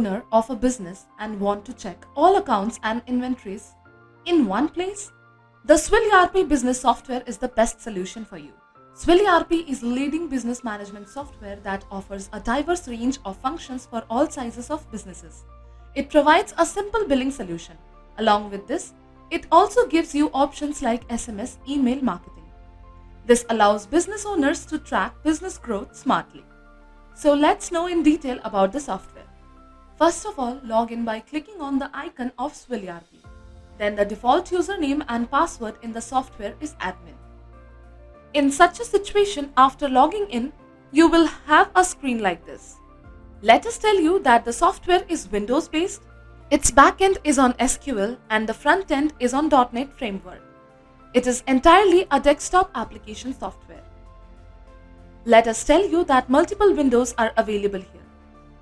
owner of a business and want to check all accounts and inventories in one place? The SwilERP business software is the best solution for you. SwilERP is leading business management software that offers a diverse range of functions for all sizes of businesses. It provides a simple billing solution. Along with this, it also gives you options like SMS, email marketing. This allows business owners to track business growth smartly. So let's know in detail about the software. First of all, log in by clicking on the icon of SwilERP. Then the default username and password in the software is admin. In such a situation, after logging in, you will have a screen like this. Let us tell you that the software is Windows based, its backend is on SQL and the front end is on .NET framework. It is entirely a desktop application software. Let us tell you that multiple windows are available here.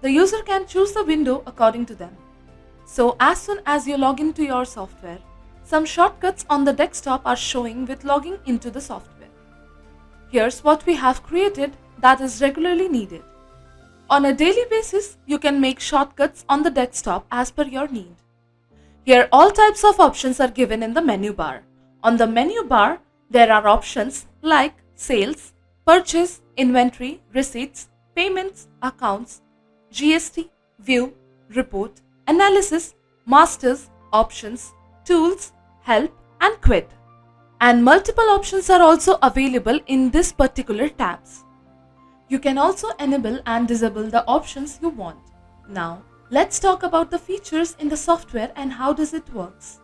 The user can choose the window according to them. So as soon as you log into your software, some shortcuts on the desktop are showing with logging into the software. Here's what we have created that is regularly needed. On a daily basis, you can make shortcuts on the desktop as per your need. Here all types of options are given in the menu bar. On the menu bar, there are options like sales, purchase, inventory, receipts, payments, accounts, GST, view, report, analysis, masters, options, tools, help and quit. And multiple options are also available in this particular tabs. You can also enable and disable the options you want. Now, let's talk about the features in the software and how does it works.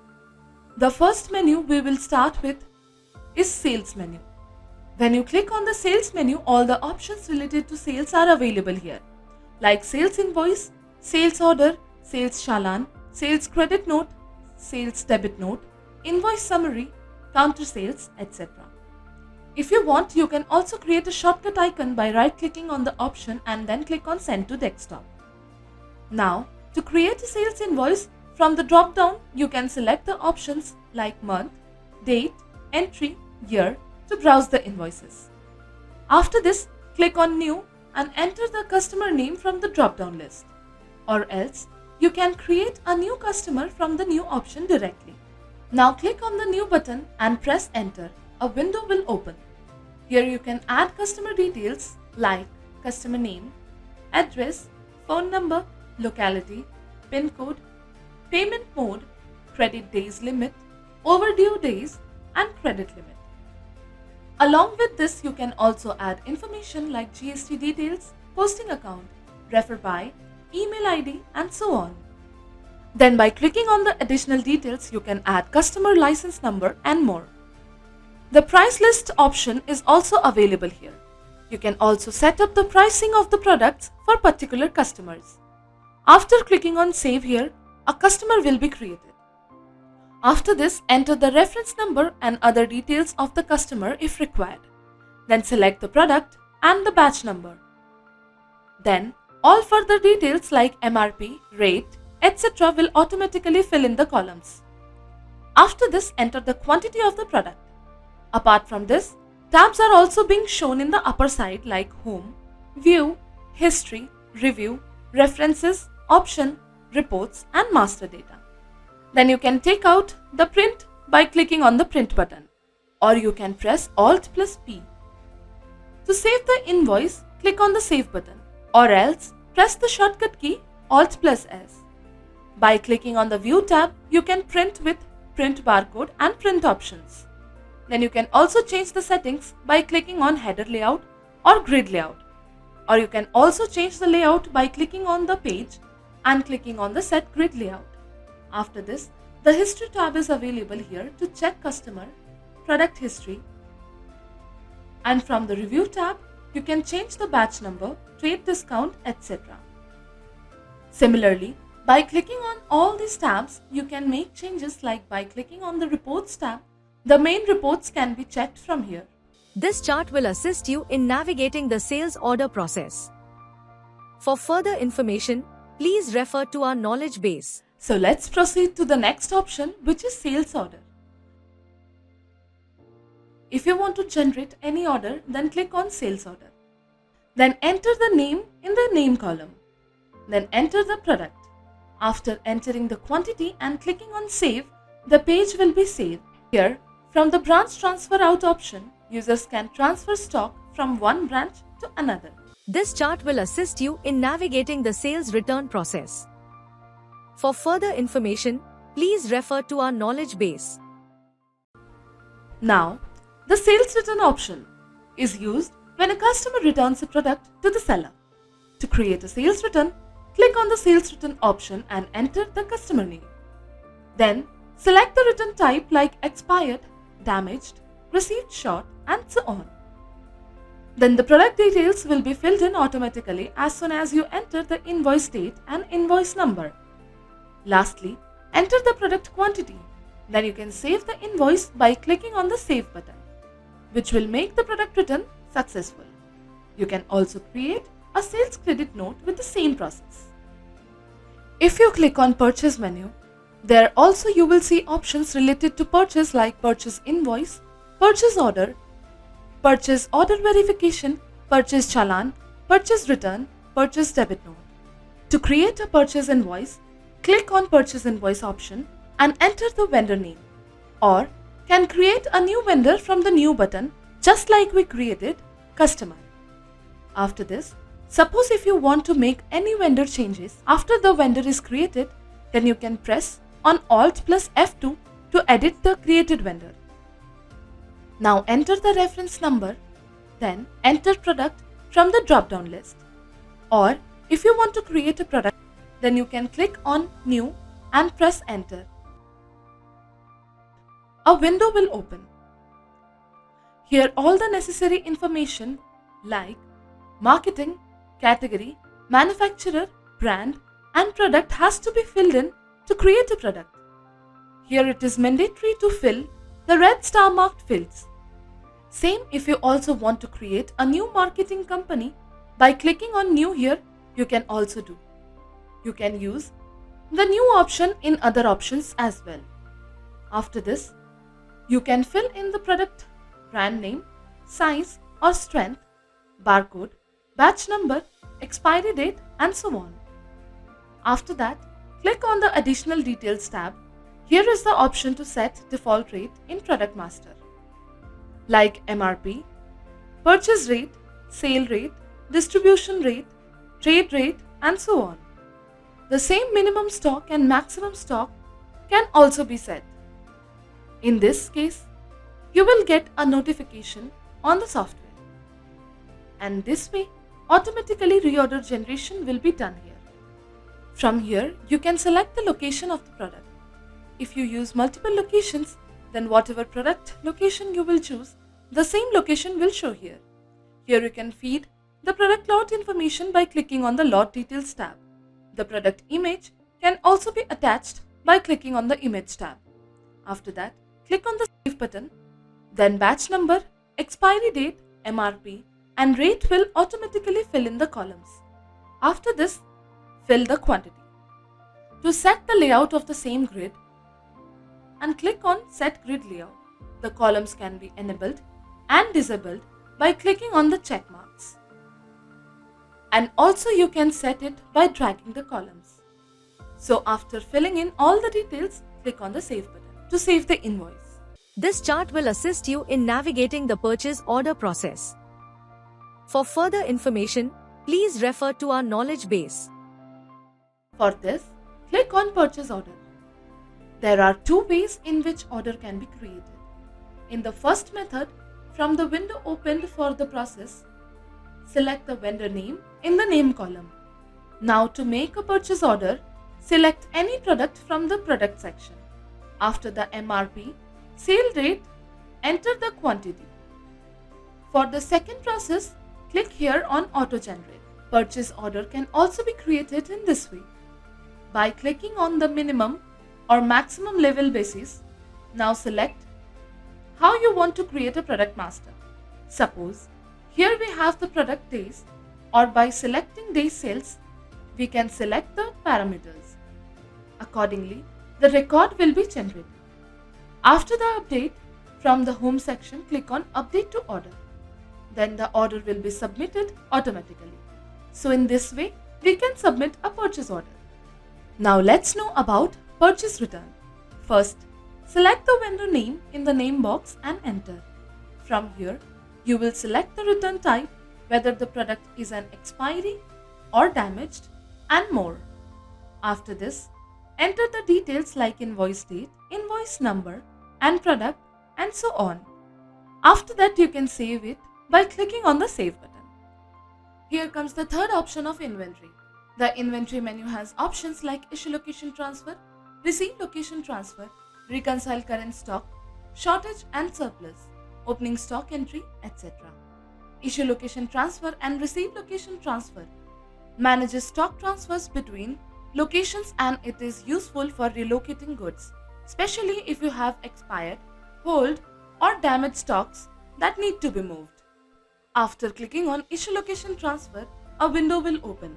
The first menu we will start with is Sales menu. When you click on the Sales menu, all the options related to sales are available here, like Sales Invoice, Sales Order, Sales Challan, Sales Credit Note, Sales Debit Note, Invoice Summary, Counter Sales, etc. If you want, you can also create a shortcut icon by right-clicking on the option and then click on Send to Desktop. Now, to create a sales invoice, from the drop-down, you can select the options like month, date, entry, year to browse the invoices. After this, click on New and enter the customer name from the drop-down list. Or else, you can create a new customer from the new option directly. Now click on the New button and press Enter. A window will open. Here you can add customer details like customer name, address, phone number, locality, PIN code, payment mode, credit days limit, overdue days, and credit limit. Along with this, you can also add information like GST details, posting account, refer by, email ID, and so on. Then by clicking on the additional details, you can add customer license number and more. The price list option is also available here. You can also set up the pricing of the products for particular customers. After clicking on Save here, a customer will be created. After this, enter the reference number and other details of the customer if required. Then select the product and the batch number. Then, all further details like MRP, rate, etc. will automatically fill in the columns. After this, enter the quantity of the product. Apart from this, tabs are also being shown in the upper side like Home, View, History, Review, References, Option, Reports and Master Data. Then you can take out the print by clicking on the Print button, or you can press Alt plus P. To save the invoice, click on the Save button, or else press the shortcut key Alt plus S. By clicking on the View tab, you can print with Print Barcode and Print options. Then you can also change the settings by clicking on Header Layout or Grid Layout. Or you can also change the layout by clicking on the page and clicking on the Set Grid Layout. After this, the History tab is available here to check customer, product history. And from the Review tab, you can change the batch number, trade discount, etc. Similarly, by clicking on all these tabs, you can make changes like by clicking on the Reports tab, the main reports can be checked from here. This chart will assist you in navigating the sales order process. For further information, please refer to our knowledge base. So let's proceed to the next option, which is Sales Order. If you want to generate any order, then click on Sales Order. Then enter the name in the Name column. Then enter the product. After entering the quantity and clicking on Save, the page will be saved. Here, from the branch transfer out option, users can transfer stock from one branch to another. This chart will assist you in navigating the sales return process. For further information, please refer to our knowledge base. Now, the sales return option is used when a customer returns a product to the seller. To create a sales return, click on the sales return option and enter the customer name. Then, select the return type like expired, damaged, received short, and so on. Then the product details will be filled in automatically as soon as you enter the invoice date and invoice number. Lastly, enter the product quantity. Then you can save the invoice by clicking on the Save button, which will make the product return successful. You can also create a sales credit note with the same process. If you click on Purchase menu, there also you will see options related to purchase like Purchase Invoice, Purchase Order Verification, Purchase Challan, Purchase Return, Purchase Debit Note. To create a purchase invoice, click on Purchase Invoice option and enter the vendor name, or can create a new vendor from the New button just like we created Customer. After this, suppose if you want to make any vendor changes after the vendor is created, then you can press on Alt plus F2 to edit the created vendor. Now enter the reference number, then enter product from the drop-down list. Or if you want to create a product, then you can click on New and press Enter. A window will open. Here all the necessary information like marketing, category, manufacturer, brand, and product has to be filled in to create a product. Here it is mandatory to fill the red star marked fields. Same if you also want to create a new marketing company, by clicking on New here, you can also do. You can use the New option in other options as well. After this, you can fill in the product, brand name, size or strength, barcode, batch number, expiry date, and so on. After that, click on the Additional Details tab. Here is the option to set default rate in Product Master, like MRP, purchase rate, sale rate, distribution rate, trade rate, and so on. The same minimum stock and maximum stock can also be set. In this case, you will get a notification on the software. And this way, automatically reorder generation will be done here. From here, you can select the location of the product. If you use multiple locations, then whatever product location you will choose, the same location will show here. Here you can feed the product lot information by clicking on the Lot Details tab. The product image can also be attached by clicking on the Image tab. After that, click on the Save button. Then batch number, expiry date, MRP, and rate will automatically fill in the columns. After this, fill the quantity. To set the layout of the same grid, and click on Set Grid Layout. The columns can be enabled and disabled by clicking on the check marks. And also you can set it by dragging the columns. So after filling in all the details, click on the Save button to save the invoice. This chart will assist you in navigating the purchase order process. For further information, please refer to our knowledge base. For this, click on Purchase Order. There are two ways in which order can be created. In the first method, from the window opened for the process, select the vendor name in the name column. Now to make a purchase order, select any product from the product section. After the MRP, sale rate, enter the quantity. For the second process, click here on Auto Generate. Purchase order can also be created in this way. By clicking on the minimum or maximum level basis, now select how you want to create a product master. Suppose here we have the product days, or by selecting day sales, we can select the parameters. Accordingly, the record will be generated. After the update, from the home section, click on Update to Order. Then the order will be submitted automatically. So in this way, we can submit a purchase order. Now let's know about purchase return. First, select the vendor name in the name box and enter. From here, you will select the return type, whether the product is an expiry or damaged, and more. After this, enter the details like invoice date, invoice number, and product, and so on. After that, you can save it by clicking on the Save button. Here comes the third option of inventory. The inventory menu has options like issue location transfer, receive location transfer, reconcile current stock, shortage and surplus, opening stock entry, etc. Issue location transfer and receive location transfer manages stock transfers between locations, and it is useful for relocating goods, especially if you have expired, hold, or damaged stocks that need to be moved. After clicking on Issue Location Transfer, a window will open.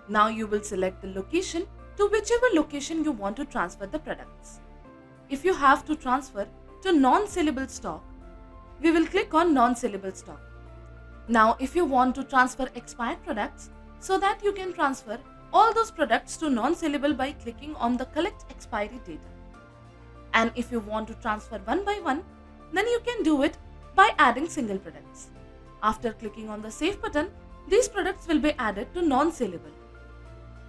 Now you will select the location to whichever location you want to transfer the products. If you have to transfer to non-saleable stock, we will click on non-saleable stock. Now if you want to transfer expired products, so that you can transfer all those products to non-saleable by clicking on the Collect Expiry Data. And if you want to transfer one by one, then you can do it by adding single products. After clicking on the Save button, these products will be added to non-saleable.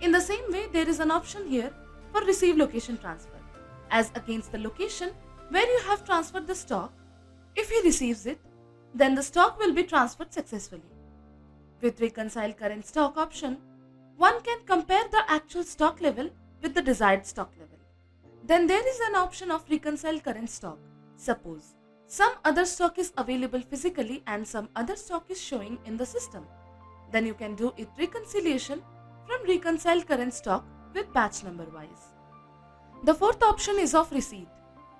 In the same way, there is an option here for Receive Location Transfer. As against the location where you have transferred the stock, if he receives it, then the stock will be transferred successfully. With Reconcile Current Stock option, one can compare the actual stock level with the desired stock level. Then there is an option of Reconcile Current Stock. Suppose some other stock is available physically and some other stock is showing in the system. Then you can do it reconciliation from Reconcile Current Stock with batch number wise. The fourth option is of Receipt.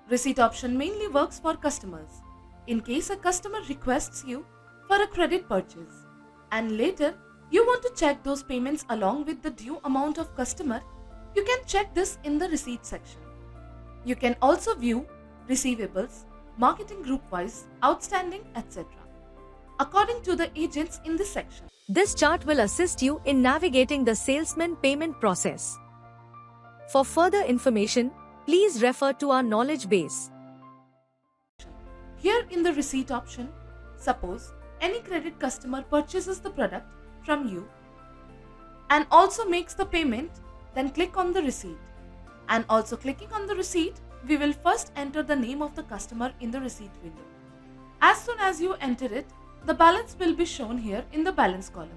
Receipt option mainly works for customers. In case a customer requests you for a credit purchase and later you want to check those payments along with the due amount of customer, you can check this in the receipt section. You can also view receivables, marketing group wise, outstanding, etc. according to the agents in this section. This chart will assist you in navigating the salesman payment process. For further information, please refer to our knowledge base. Here in the receipt option, suppose any credit customer purchases the product from you and also makes the payment, then click on the receipt. And also clicking on the receipt, we will first enter the name of the customer in the receipt window. As soon as you enter it, the balance will be shown here in the balance column.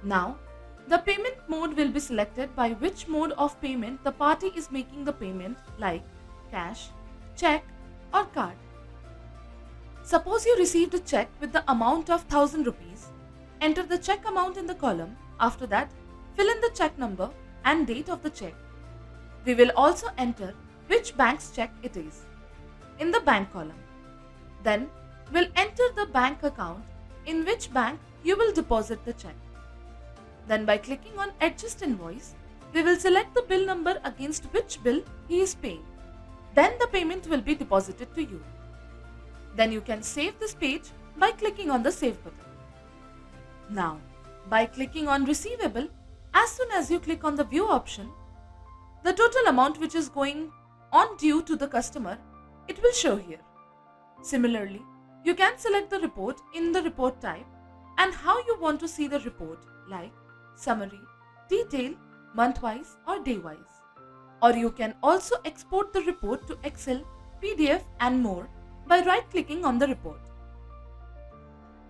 Now, the payment mode will be selected by which mode of payment the party is making the payment, like cash, check, or card. Suppose you received a check with the amount of 1000 rupees. Enter the check amount in the column. After that, fill in the check number and date of the check. We will also enter which bank's check it is in the bank column. Then, we'll enter the bank account in which bank you will deposit the check. Then by clicking on Adjust Invoice, we will select the bill number against which bill he is paying. Then the payment will be deposited to you. Then you can save this page by clicking on the Save button. Now, by clicking on Receivable, as soon as you click on the View option, the total amount which is going on due to the customer, it will show here. Similarly, you can select the report in the report type and how you want to see the report, like summary, detail, month-wise or day-wise. Or you can also export the report to Excel, PDF and more by right-clicking on the report.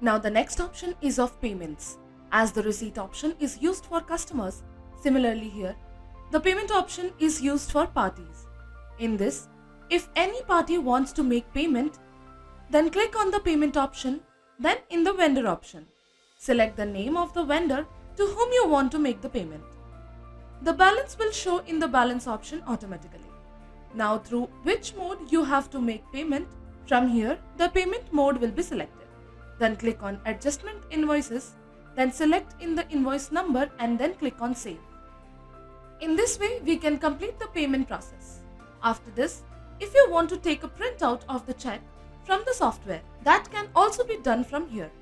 Now the next option is of payments. As the receipt option is used for customers, similarly here, the payment option is used for parties. In this, if any party wants to make payment, then click on the payment option, then in the vendor option. Select the name of the vendor to whom you want to make the payment. The balance will show in the balance option automatically. Now through which mode you have to make payment, from here the payment mode will be selected. Then click on Adjustment Invoices, then select in the invoice number and then click on Save. In this way, we can complete the payment process. After this, if you want to take a printout of the check from the software, that can also be done from here.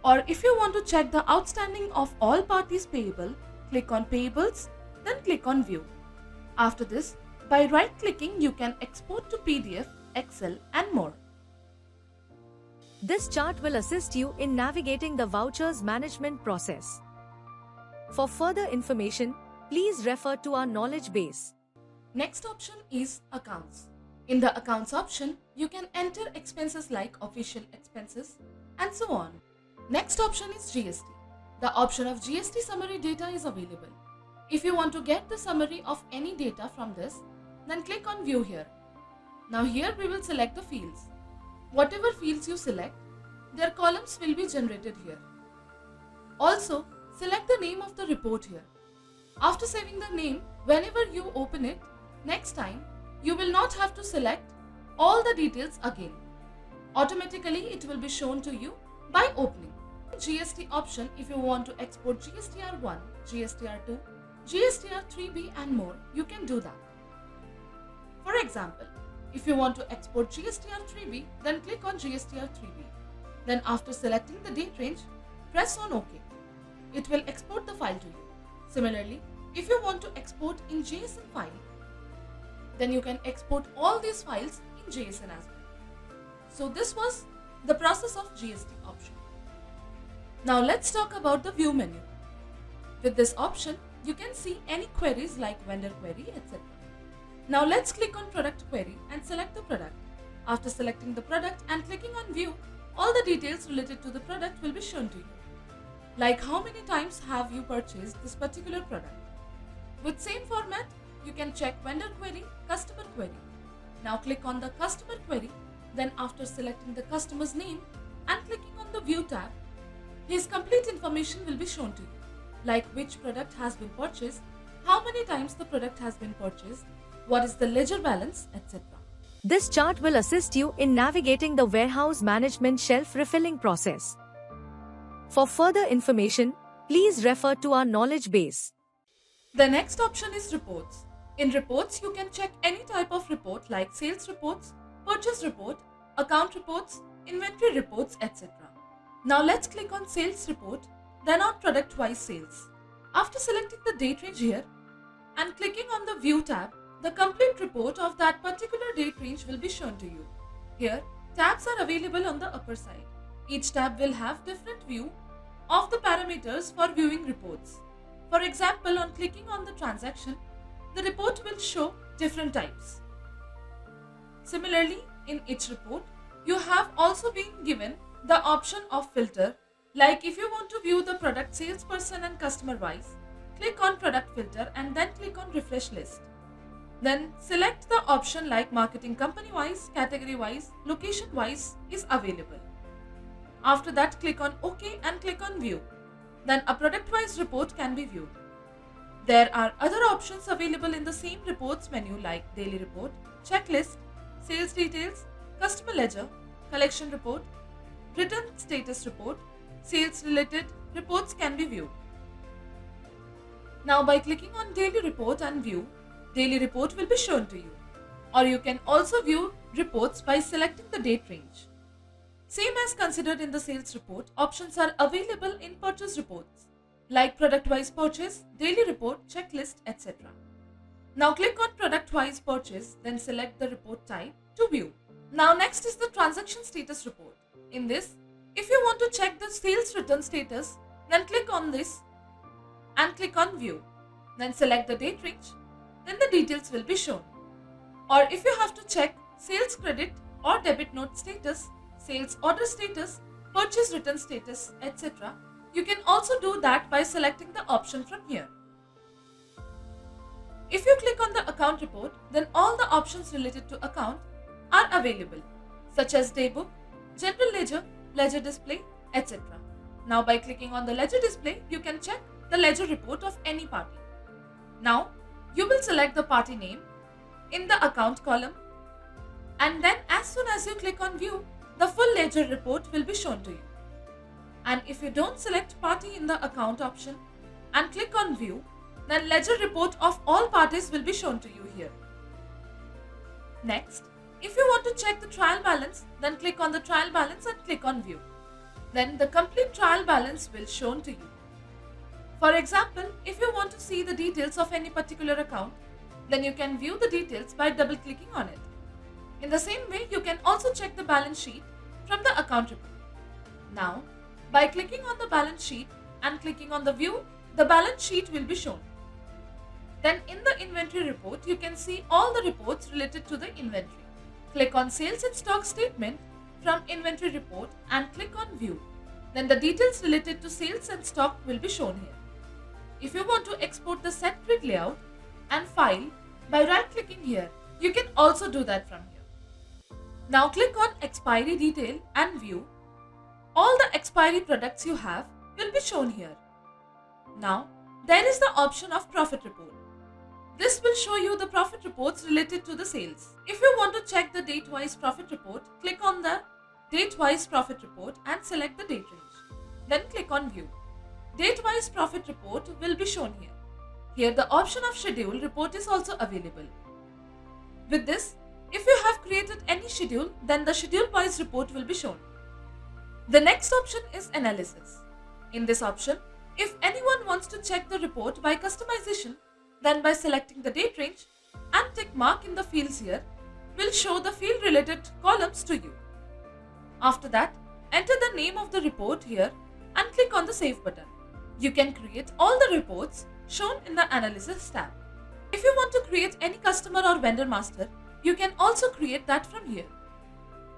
Or if you want to check the outstanding of all parties payable, click on Payables, then click on View. After this, by right-clicking, you can export to PDF, Excel and more. This chart will assist you in navigating the vouchers management process. For further information, please refer to our knowledge base. Next option is Accounts. In the Accounts option, you can enter expenses like official expenses and so on. Next option is GST. The option of GST summary data is available. If you want to get the summary of any data from this, then click on View here. Now here we will select the fields. Whatever fields you select, their columns will be generated here. Also, select the name of the report here. After saving the name, whenever you open it, next time, you will not have to select all the details again. Automatically, it will be shown to you by opening. GST option, if you want to export GSTR1, GSTR2, GSTR3B and more, you can do that. For example, if you want to export GSTR3B, then click on GSTR3B. Then after selecting the date range, press on OK. It will export the file to you. Similarly, if you want to export in JSON file, then you can export all these files in JSON as well. So this was the process of GST option. Now let's talk about the View menu. With this option, you can see any queries like vendor query, etc. Now let's click on product query and select the product. After selecting the product and clicking on View, all the details related to the product will be shown to you. Like how many times have you purchased this particular product. With same format, you can check vendor query, customer query. Now click on the customer query, then after selecting the customer's name and clicking on the View tab, his complete information will be shown to you, like which product has been purchased, how many times the product has been purchased, what is the ledger balance, etc. This chart will assist you in navigating the warehouse management shelf refilling process. For further information, please refer to our knowledge base. The next option is Reports. In Reports, you can check any type of report like sales reports, purchase report, account reports, inventory reports, etc. Now let's click on Sales Report, then on Product-wise Sales. After selecting the date range here and clicking on the View tab, the complete report of that particular date range will be shown to you. Here, tabs are available on the upper side. Each tab will have different view of the parameters for viewing reports. For example, on clicking on the transaction, the report will show different types. Similarly, in each report, you have also been given the option of filter, like if you want to view the product salesperson and customer wise, click on product filter and then click on refresh list. Then select the option like marketing company wise, category wise, location wise is available. After that, click on OK and click on view. Then a product wise report can be viewed. There are other options available in the same reports menu like daily report, checklist, sales details, customer ledger, collection report, return status report, sales related reports can be viewed. Now by clicking on daily report and view, daily report will be shown to you. Or you can also view reports by selecting the date range. Same as considered in the sales report, options are available in purchase reports like product-wise purchase, daily report, checklist, etc. Now click on product-wise purchase, then select the report type to view. Now next is the transaction status report. In this, if you want to check the sales return status, then click on this and click on view. Then select the date range, then the details will be shown. Or if you have to check sales credit or debit note status, sales order status, purchase return status, etc., you can also do that by selecting the option from here. If you click on the account report, then all the options related to account are available, such as daybook, general ledger, ledger display, etc. Now by clicking on the ledger display, you can check the ledger report of any party. Now you will select the party name in the account column, and then as soon as you click on view, the full ledger report will be shown to you. And if you don't select party in the account option and click on view, then ledger report of all parties will be shown to you here. Next, if you want to check the trial balance, then click on the trial balance and click on view. Then the complete trial balance will shown to you. For example, if you want to see the details of any particular account, then you can view the details by double-clicking on it. In the same way, you can also check the balance sheet from the account report. Now, by clicking on the balance sheet and clicking on the view, the balance sheet will be shown. Then in the inventory report, you can see all the reports related to the inventory. Click on Sales and Stock Statement from Inventory Report and click on View. Then the details related to sales and stock will be shown here. If you want to export the set grid layout and file by right-clicking here, you can also do that from here. Now click on Expiry Detail and View. All the expiry products you have will be shown here. Now, there is the option of Profit Report. This will show you the profit reports related to the sales. If you want to check the date-wise profit report, click on the Date-wise Profit Report and select the date range. Then click on View. Date-wise Profit Report will be shown here. Here the option of Schedule Report is also available. With this, if you have created any schedule, then the schedule-wise report will be shown. The next option is Analysis. In this option, if anyone wants to check the report by customization, then by selecting the date range and tick mark in the fields here, will show the field related columns to you. After that, enter the name of the report here and click on the Save button. You can create all the reports shown in the Analysis tab. If you want to create any customer or vendor master, you can also create that from here.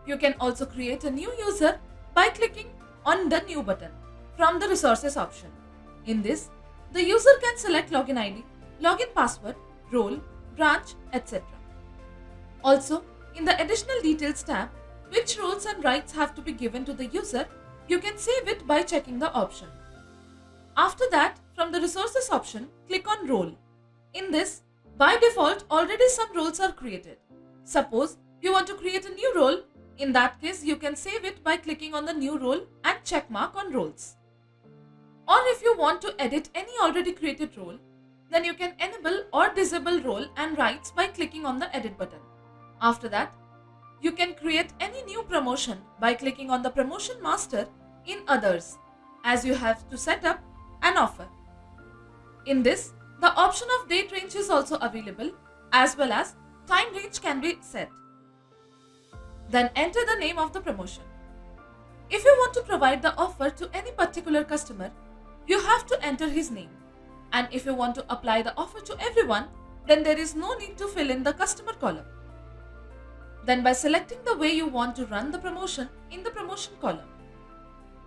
You can also create a new user by clicking on the New button from the Resources option. In this, the user can select login ID, login password, role, branch, etc. Also, in the Additional Details tab, which roles and rights have to be given to the user, you can save it by checking the option. After that, from the Resources option, click on Role. In this, by default, already some roles are created. Suppose you want to create a new role, in that case, you can save it by clicking on the New Role and check mark on Roles. Or if you want to edit any already created role, then you can enable or disable role and rights by clicking on the Edit button. After that, you can create any new promotion by clicking on the Promotion Master in Others, as you have to set up an offer. In this, the option of date range is also available, as well as time range can be set. Then enter the name of the promotion. If you want to provide the offer to any particular customer, you have to enter his name. And if you want to apply the offer to everyone, then there is no need to fill in the customer column. Then by selecting the way you want to run the promotion in the promotion column,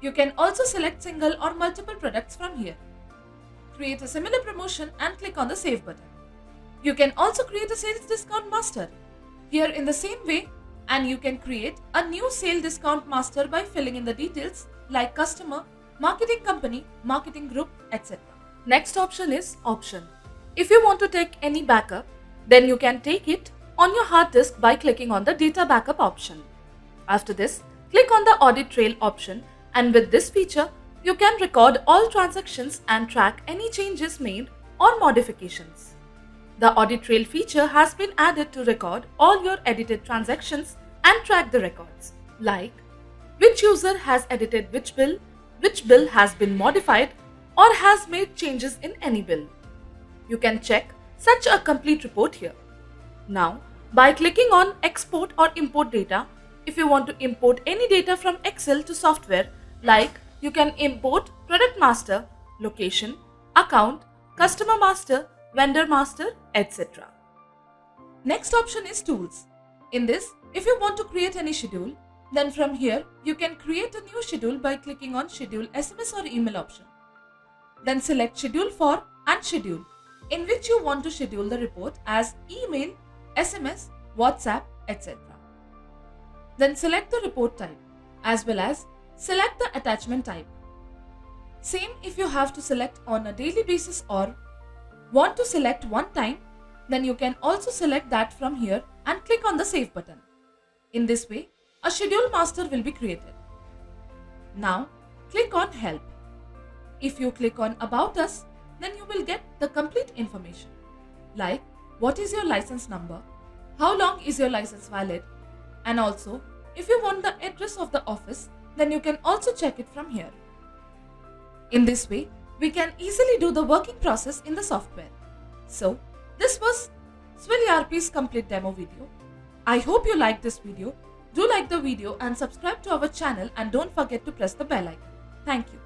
you can also select single or multiple products from here. Create a similar promotion and click on the Save button. You can also create a sales discount master here in the same way, and you can create a new sale discount master by filling in the details like customer, marketing company, marketing group, etc. Next option is Option. If you want to take any backup, then you can take it on your hard disk by clicking on the Data Backup option. After this, click on the Audit Trail option, and with this feature, you can record all transactions and track any changes made or modifications. The Audit Trail feature has been added to record all your edited transactions and track the records, like which user has edited which bill has been modified or has made changes in any bill. You can check such a complete report here. Now, by clicking on Export or Import Data, if you want to import any data from Excel to software, like you can import Product Master, Location, Account, Customer Master, Vendor Master, etc. Next option is Tools. In this, if you want to create any schedule, then from here you can create a new schedule by clicking on Schedule SMS or Email option. Then select Schedule for and Schedule, in which you want to schedule the report as email, SMS, WhatsApp, etc. Then select the report type, as well as select the attachment type. Same if you have to select on a daily basis or want to select one time, then you can also select that from here and click on the Save button. In this way, a schedule master will be created. Now, click on Help. If you click on About Us, then you will get the complete information, like what is your license number, how long is your license valid, and also if you want the address of the office, then you can also check it from here. In this way, we can easily do the working process in the software. So, this was SwilERP's complete demo video. I hope you liked this video. Do like the video and subscribe to our channel, and don't forget to press the bell icon. Thank you.